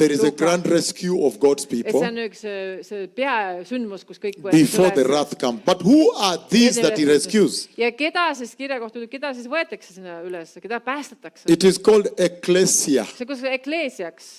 there is a grand rescue of God's See people on üks see peasündmus, kus kõik before the wrath comes. But who are these that he rescues? Ja keda siis kirja kohta, keda siis võetakse sinna üles, keda päästetakse? It is called ecclesia. See kus ekleesiaks.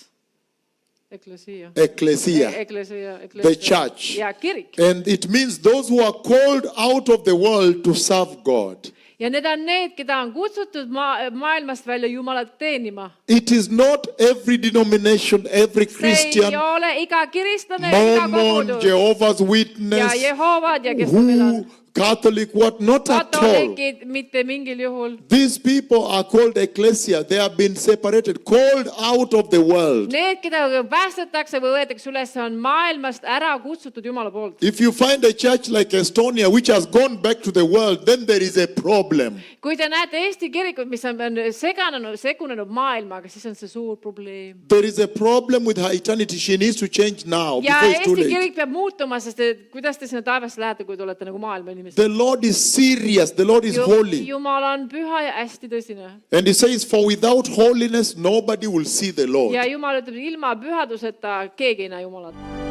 Ecclesia. Eklesia. The church. Ja kirik. And it means those who are called out of the world to serve God. Ja need on need, keda on kutsutud maailmast välja Jumalat teenima. It is not every denomination, every Christian, See ei ole iga kiristlane, iga Mormon, kogudus. Jehovah's Ja Witness, Jehovad ja kes on veel on. Catholic, what? Not at all. Katolikid mitte mingil juhul. These people are called ecclesia. They have been separated, called out of the world. Need, keda päästetakse või võetakse üles, on maailmast ära kutsutud Jumala poolt. If you find a church like Estonia, which has gone back to the world, then there is a problem. Kui te näete Eesti kirikut, mis on segunenud maailmaga, siis on see suur probleem. There is a problem with her eternity. She needs to change now Ja before it's too Eesti late. kirik peab muutuma, sest kuidas te sinna taevasse lähete, kui te olete nagu maailma inimesed? The Lord is serious. The Lord is holy. Jumal on püha ja hästi tõsine. And he says, for without holiness, nobody will see the Lord. Ja Jumal ütleb, ilma pühaduseta keegi ei näe Jumalat.